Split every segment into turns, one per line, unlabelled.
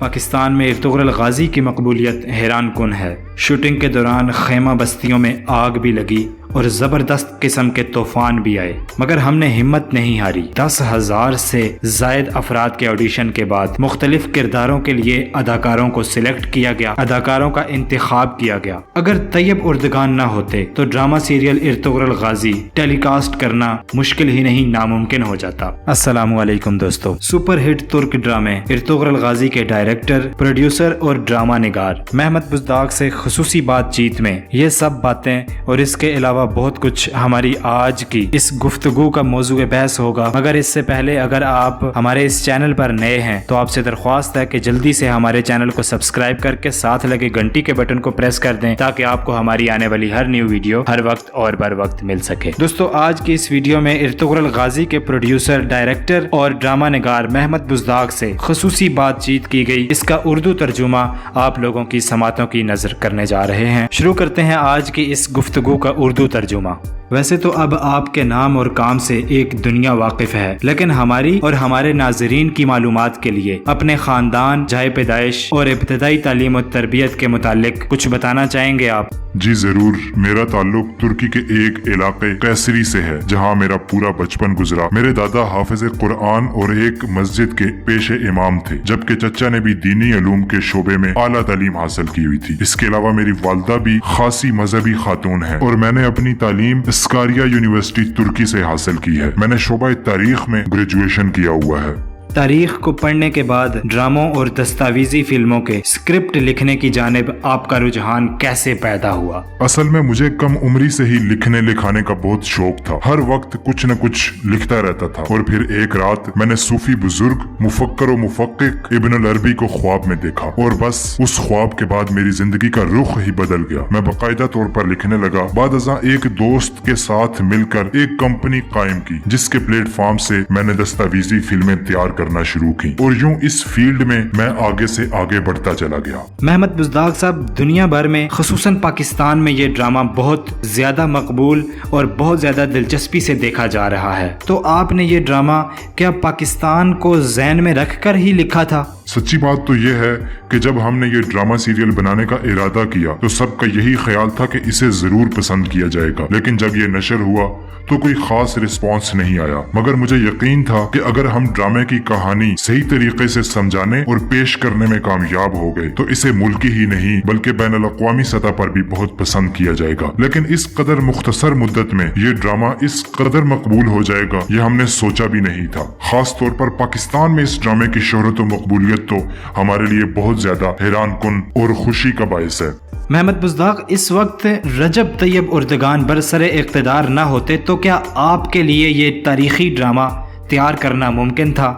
پاکستان میں Ertugrul Ghazi کی مقبولیت حیران کن ہے۔ شوٹنگ کے دوران خیمہ بستیوں میں آگ بھی لگی اور زبردست قسم کے طوفان بھی آئے، مگر ہم نے ہمت نہیں ہاری۔ 10,000 سے زائد افراد کے آڈیشن کے بعد مختلف کرداروں کے لیے اداکاروں کو سلیکٹ کیا گیا، اداکاروں کا انتخاب کیا گیا۔ اگر طیب اردگان نہ ہوتے تو ڈرامہ سیریل ارطغرل غازی ٹیلی کاسٹ کرنا مشکل ہی نہیں ناممکن ہو جاتا۔ السلام علیکم دوستو، سپر ہٹ ترک ڈرامے ارطغرل غازی کے ڈائریکٹر، پروڈیوسر اور ڈرامہ نگار محمد بزداق سے خصوصی بات چیت میں یہ سب باتیں اور اس کے علاوہ بہت کچھ ہماری آج کی اس گفتگو کا موضوع بحث ہوگا، مگر اس سے پہلے اگر آپ ہمارے اس چینل پر نئے ہیں تو آپ سے درخواست ہے کہ جلدی سے ہمارے چینل کو سبسکرائب کر کے ساتھ لگے گھنٹی کے بٹن کو پریس کر دیں تاکہ آپ کو ہماری آنے والی ہر نیو ویڈیو ہر وقت اور بر وقت مل سکے۔ دوستو، آج کی اس ویڈیو میں ارطغرل غازی کے پروڈیوسر، ڈائریکٹر اور ڈرامہ نگار محمد بزداق سے خصوصی بات چیت کی گئی، اس کا اردو ترجمہ آپ لوگوں کی سماعتوں کی نظر کرنے جا رہے ہیں۔ شروع کرتے ہیں آج کی اس گفتگو کا اردو ترجمہ۔ ویسے تو اب آپ کے نام اور کام سے ایک دنیا واقف ہے، لیکن ہماری اور ہمارے ناظرین کی معلومات کے لیے اپنے خاندان، جائے پیدائش اور ابتدائی تعلیم و تربیت کے متعلق کچھ بتانا چاہیں گے آپ؟
جی ضرور، میرا تعلق ترکی کے ایک علاقے قیصری سے ہے جہاں میرا پورا بچپن گزرا۔ میرے دادا حافظ قرآن اور ایک مسجد کے پیش امام تھے، جبکہ چچا نے بھی دینی علوم کے شعبے میں اعلیٰ تعلیم حاصل کی ہوئی تھی۔ اس کے علاوہ میری والدہ بھی خاصی مذہبی خاتون ہے اور میں نے اپنی تعلیم اسکاریا یونیورسٹی ترکی سے حاصل کی ہے۔ میں نے شعبہ تاریخ میں گریجویشن کیا ہوا ہے۔
تاریخ کو پڑھنے کے بعد ڈراموں اور دستاویزی فلموں کے اسکرپٹ لکھنے کی جانب آپ کا رجحان کیسے پیدا ہوا؟
اصل میں مجھے کم عمری سے ہی لکھنے لکھانے کا بہت شوق تھا۔ ہر وقت کچھ نہ کچھ لکھتا رہتا تھا، اور پھر ایک رات میں نے صوفی بزرگ مفکر و محقق ابن العربی کو خواب میں دیکھا، اور بس اس خواب کے بعد میری زندگی کا رخ ہی بدل گیا۔ میں باقاعدہ طور پر لکھنے لگا۔ بعد ازاں ایک دوست کے ساتھ مل کر ایک کمپنی قائم کی جس کے پلیٹ فارم سے میں نے دستاویزی فلمیں تیار کرنا شروع کی، اور یوں اس فیلڈ میں میں آگے سے آگے بڑھتا چلا گیا۔
محمد بزداق صاحب، دنیا بھر میں خصوصاً پاکستان میں یہ ڈرامہ بہت زیادہ مقبول اور بہت زیادہ دلچسپی سے دیکھا جا رہا ہے، تو آپ نے یہ ڈرامہ کیا پاکستان کو ذہن میں رکھ کر ہی لکھا تھا؟
سچی بات تو یہ ہے کہ جب ہم نے یہ ڈرامہ سیریل بنانے کا ارادہ کیا تو سب کا یہی خیال تھا کہ اسے ضرور پسند کیا جائے گا، لیکن جب یہ نشر ہوا تو کوئی خاص رسپانس نہیں آیا۔ مگر مجھے یقین تھا کہ اگر ہم ڈرامے کی کہانی صحیح طریقے سے سمجھانے اور پیش کرنے میں کامیاب ہو گئے تو اسے ملکی ہی نہیں بلکہ بین الاقوامی سطح پر بھی بہت پسند کیا جائے گا۔ لیکن اس قدر مختصر مدت میں یہ ڈرامہ اس قدر مقبول ہو جائے گا یہ ہم نے سوچا بھی نہیں تھا۔ خاص طور پر پاکستان میں اس ڈرامے کی شہرت و مقبولیت تو ہمارے لیے بہت زیادہ حیران کن اور خوشی کا باعث ہے۔
محمد بزداق، اس وقت رجب طیب اردگان برسر اقتدار نہ ہوتے تو کیا آپ کے لیے یہ تاریخی ڈرامہ تیار کرنا ممکن تھا؟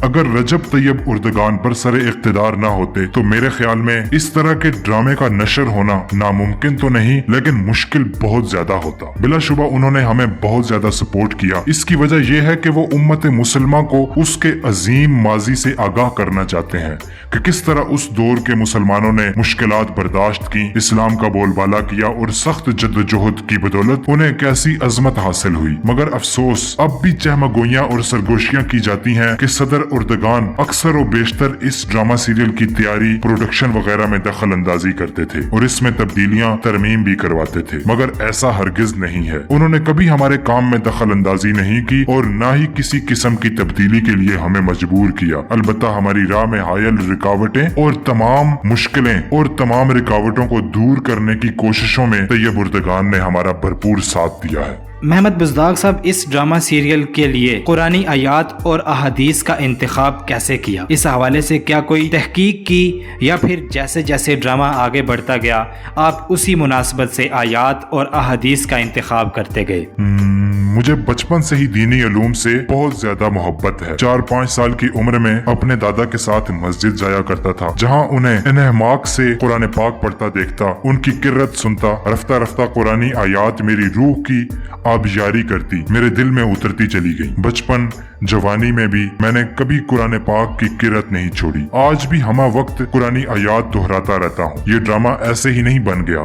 اگر رجب طیب اردگان پر سر اقتدار نہ ہوتے تو میرے خیال میں اس طرح کے ڈرامے کا نشر ہونا ناممکن تو نہیں لیکن مشکل بہت زیادہ ہوتا۔ بلا شبہ انہوں نے ہمیں بہت زیادہ سپورٹ کیا۔ اس کی وجہ یہ ہے کہ وہ امت مسلمہ کو اس کے عظیم ماضی سے آگاہ کرنا چاہتے ہیں کہ کس طرح اس دور کے مسلمانوں نے مشکلات برداشت کی، اسلام کا بول بالا کیا، اور سخت جدوجہد کی بدولت انہیں کیسی عظمت حاصل ہوئی۔ مگر افسوس اب بھی چہمگوئیاں اور سرگوشیاں کی جاتی ہیں کہ صدر اردگان اکثر و بیشتر اس ڈرامہ سیریل کی تیاری، پروڈکشن وغیرہ میں دخل اندازی کرتے تھے اور اس میں تبدیلیاں، ترمیم بھی کرواتے تھے، مگر ایسا ہرگز نہیں ہے۔ انہوں نے کبھی ہمارے کام میں دخل اندازی نہیں کی اور نہ ہی کسی قسم کی تبدیلی کے لیے ہمیں مجبور کیا۔ البتہ ہماری راہ میں حائل رکاوٹیں اور تمام مشکلیں اور تمام رکاوٹوں کو دور کرنے کی کوششوں میں طیب اردگان نے ہمارا بھرپور ساتھ دیا ہے۔
محمد بزداق صاحب، اس ڈرامہ سیریل کے لیے قرآنی آیات اور احادیث کا انتخاب کیسے کیا؟ اس حوالے سے کیا کوئی تحقیق کی یا پھر جیسے جیسے ڈرامہ آگے بڑھتا گیا آپ اسی مناسبت سے آیات اور احادیث کا انتخاب کرتے گئے؟
مجھے بچپن سے ہی دینی علوم سے بہت زیادہ محبت ہے۔ 4-5 سال کی عمر میں اپنے دادا کے ساتھ مسجد جایا کرتا تھا، جہاں انہیں انہماک سے قرآن پاک پڑھتا دیکھتا، ان کی قرت سنتا۔ رفتہ رفتہ قرآنی آیات میری روح کی آبیاری کرتی، میرے دل میں اترتی چلی گئی۔ بچپن جوانی میں بھی میں نے کبھی قرآن پاک کی قرت نہیں چھوڑی۔ آج بھی ہمہ وقت قرآنی آیات دہراتا رہتا ہوں۔ یہ ڈرامہ ایسے ہی نہیں بن گیا،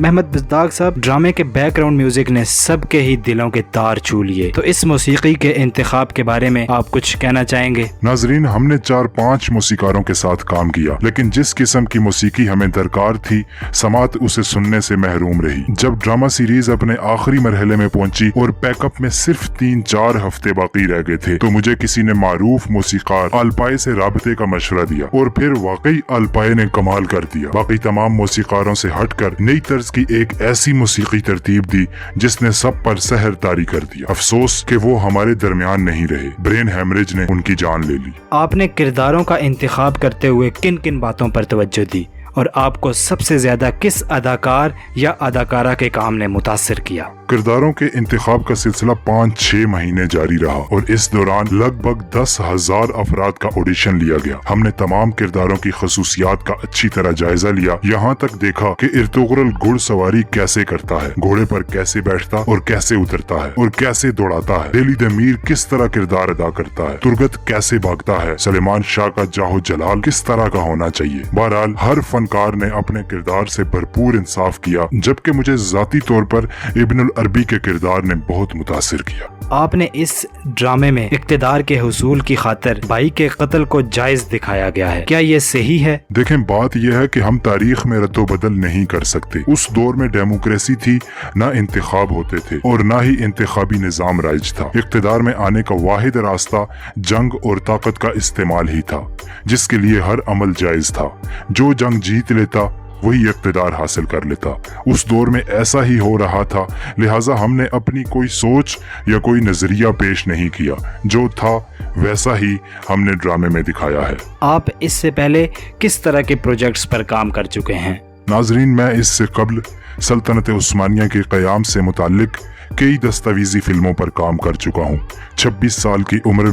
محمد بزداق صاحب، ڈرامے کے بیک گراؤنڈ میوزک نے سب کے ہی دلوں کے تار چھو لیے، تو اس موسیقی کے انتخاب کے بارے میں آپ کچھ کہنا چاہیں گے؟
ناظرین، ہم نے 4-5 موسیقاروں کے ساتھ کام کیا، لیکن جس قسم کی موسیقی ہمیں درکار تھی سماعت اسے سننے سے محروم رہی۔ جب ڈرامہ سیریز اپنے آخری مرحلے میں پہنچی اور پیک اپ میں صرف 3-4 ہفتے باقی رہ گئے تھے تو مجھے کسی نے معروف موسیقار آلپائے سے رابطے کا مشورہ دیا، اور پھر واقعی آلپائے نے کمال کر دیا۔ باقی تمام موسیقاروں سے ہٹ کر نئی طرز کی ایک ایسی موسیقی ترتیب دی جس نے سب پر سحر طاری کر دیا۔ افسوس کہ وہ ہمارے درمیان نہیں رہے، برین ہیمریج نے ان کی جان لے لی۔
آپ نے کرداروں کا انتخاب کرتے ہوئے کن کن باتوں پر توجہ دی، اور آپ کو سب سے زیادہ کس اداکار یا اداکارہ کے کام نے متاثر کیا؟
کرداروں کے انتخاب کا سلسلہ 5-6 مہینے جاری رہا، اور اس دوران لگ بھگ 10,000 افراد کا آڈیشن لیا گیا۔ ہم نے تمام کرداروں کی خصوصیات کا اچھی طرح جائزہ لیا، یہاں تک دیکھا کہ ارطغرل گھڑ سواری کیسے کرتا ہے، گھوڑے پر کیسے بیٹھتا اور کیسے اترتا ہے اور کیسے دوڑاتا ہے، دہلی دمیر کس طرح کردار ادا کرتا ہے، ترگت کیسے بھاگتا ہے، سلیمان شاہ کا جاہو جلال کس طرح کا ہونا چاہیے۔ بہرحال ہر فنکار نے اپنے کردار سے بھرپور انصاف کیا، جبکہ مجھے ذاتی طور پر ابن العربی کے کردار نے بہت متاثر کیا۔
آپ نے اس ڈرامے میں اقتدار کے حصول کی خاطر بھائی کے قتل کو جائز دکھایا گیا ہے، کیا یہ صحیح ہے؟
دیکھیں، بات یہ ہے کہ ہم تاریخ میں رد و بدل نہیں کر سکتے۔ اس دور میں ڈیموکریسی تھی، نہ انتخاب ہوتے تھے اور نہ ہی انتخابی نظام رائج تھا۔ اقتدار میں آنے کا واحد راستہ جنگ اور طاقت کا استعمال ہی تھا، جس کے لیے ہر عمل جائز تھا۔ جو جنگ جیت لیتا وہی اقتدار حاصل کر لیتا۔ اس دور میں ایسا ہی ہو رہا تھا، لہٰذا ہم نے اپنی کوئی سوچ یا کوئی نظریہ پیش نہیں کیا، جو تھا ویسا ہی ہم نے ڈرامے میں دکھایا ہے۔
آپ اس سے پہلے کس طرح کے پروجیکٹس پر کام کر چکے ہیں؟
ناظرین، میں اس سے قبل سلطنت عثمانیہ کے قیام سے متعلق کئی دستاویزی فلموں پر کام کر چکا ہوں۔ 26 سال کی عمر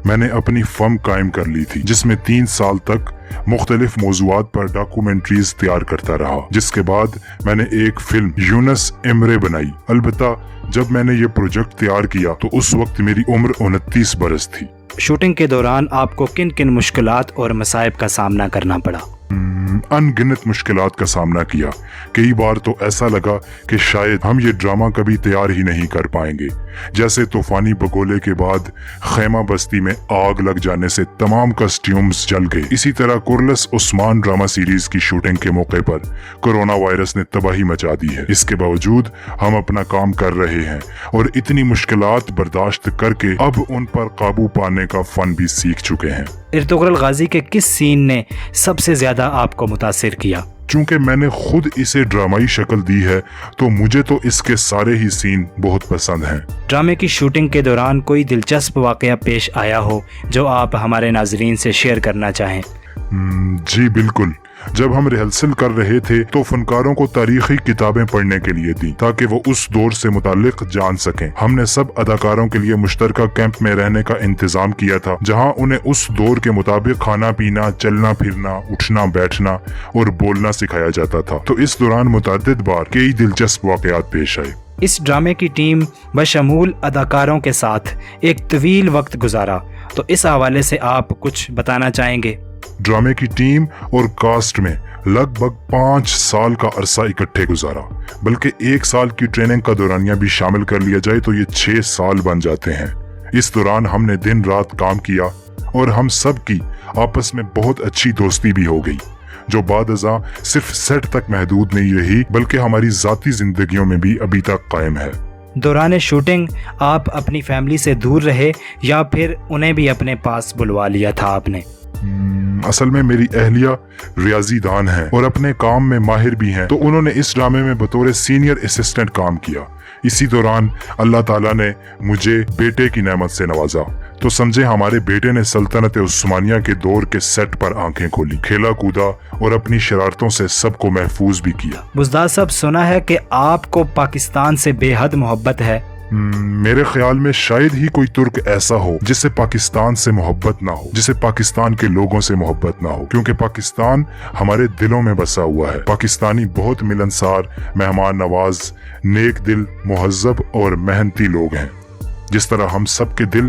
میں نے اپنی فرم قائم کر لی تھی، جس میں 3 سال تک مختلف موضوعات پر ڈاکومنٹریز تیار کرتا رہا، جس کے بعد میں نے ایک فلم یونس ایمرے بنائی۔ البتہ جب میں نے یہ پروجیکٹ تیار کیا تو اس وقت میری عمر 29 برس تھی۔
شوٹنگ کے دوران آپ کو کن کن مشکلات اور مصائب کا سامنا کرنا پڑا؟
ان گنت مشکلات کا سامنا کیا۔ کئی بار تو ایسا لگا کہ شاید ہم یہ ڈرامہ کبھی تیار ہی نہیں کر پائیں گے، جیسے طوفانی بگولے کے بعد خیمہ بستی میں آگ لگ جانے سے تمام کسٹیومز جل گئے۔ اسی طرح کرلس عثمان ڈرامہ سیریز کی شوٹنگ کے موقع پر کورونا وائرس نے تباہی مچا دی ہے۔ اس کے باوجود ہم اپنا کام کر رہے ہیں اور اتنی مشکلات برداشت کر کے اب ان پر قابو پانے کا فن بھی سیکھ چکے ہیں۔
ارطغرل غازی کے کس سین نے سب سے زیادہ آپ کو متاثر کیا؟
چونکہ میں نے خود اسے ڈرامائی شکل دی ہے تو مجھے تو اس کے سارے ہی سین بہت پسند ہیں۔
ڈرامے کی شوٹنگ کے دوران کوئی دلچسپ واقعہ پیش آیا ہو جو آپ ہمارے ناظرین سے شیئر کرنا چاہیں؟
جی بالکل۔ جب ہم ریہرسل کر رہے تھے تو فنکاروں کو تاریخی کتابیں پڑھنے کے لیے دیں تاکہ وہ اس دور سے متعلق جان سکیں۔ ہم نے سب اداکاروں کے لیے مشترکہ کیمپ میں رہنے کا انتظام کیا تھا، جہاں انہیں اس دور کے مطابق کھانا پینا، چلنا پھرنا، اٹھنا بیٹھنا اور بولنا سکھایا جاتا تھا۔ تو اس دوران متعدد بار کئی دلچسپ واقعات پیش آئے۔ اس
ڈرامے کی ٹیم بشمول اداکاروں کے ساتھ ایک طویل وقت گزارا، تو اس حوالے سے آپ کچھ بتانا چاہیں گے؟
ڈرامے کی ٹیم اور کاسٹ میں لگ بھگ 5 سال کا عرصہ اکٹھے گزارا، بلکہ 1 سال کی ٹریننگ کا دورانیہ بھی شامل کر لیا جائے تو یہ 6 سال بن جاتے ہیں۔ اس دوران ہم نے دن رات کام کیا اور ہم سب کی آپس میں بہت اچھی دوستی بھی ہو گئی، جو بعد ازاں صرف سیٹ تک محدود نہیں رہی بلکہ ہماری ذاتی زندگیوں میں بھی ابھی تک قائم ہے۔
دوران شوٹنگ آپ اپنی فیملی سے دور رہے یا پھر انہیں بھی اپنے پاس بلوا لیا تھا آپ نے؟
اصل میں میری اہلیہ ریاضی دان ہیں اور اپنے کام میں ماہر بھی ہیں، تو انہوں نے اس ڈرامے میں بطور سینئر اسسٹنٹ کام کیا۔ اسی دوران اللہ تعالیٰ نے مجھے بیٹے کی نعمت سے نوازا، تو سمجھے ہمارے بیٹے نے سلطنت عثمانیہ کے دور کے سیٹ پر آنکھیں کھولی، کھیلا کودا اور اپنی شرارتوں سے سب کو محفوظ بھی کیا۔
بزدار صاحب، سنا ہے کہ آپ کو پاکستان سے بے حد محبت ہے۔
میرے خیال میں شاید ہی کوئی ترک ایسا ہو جسے پاکستان سے محبت نہ ہو، جسے پاکستان کے لوگوں سے محبت نہ ہو، کیونکہ پاکستان ہمارے دلوں میں بسا ہوا ہے۔ پاکستانی بہت ملنسار، مہمان نواز، نیک دل، مہذب اور محنتی لوگ ہیں۔ جس طرح ہم سب کے دل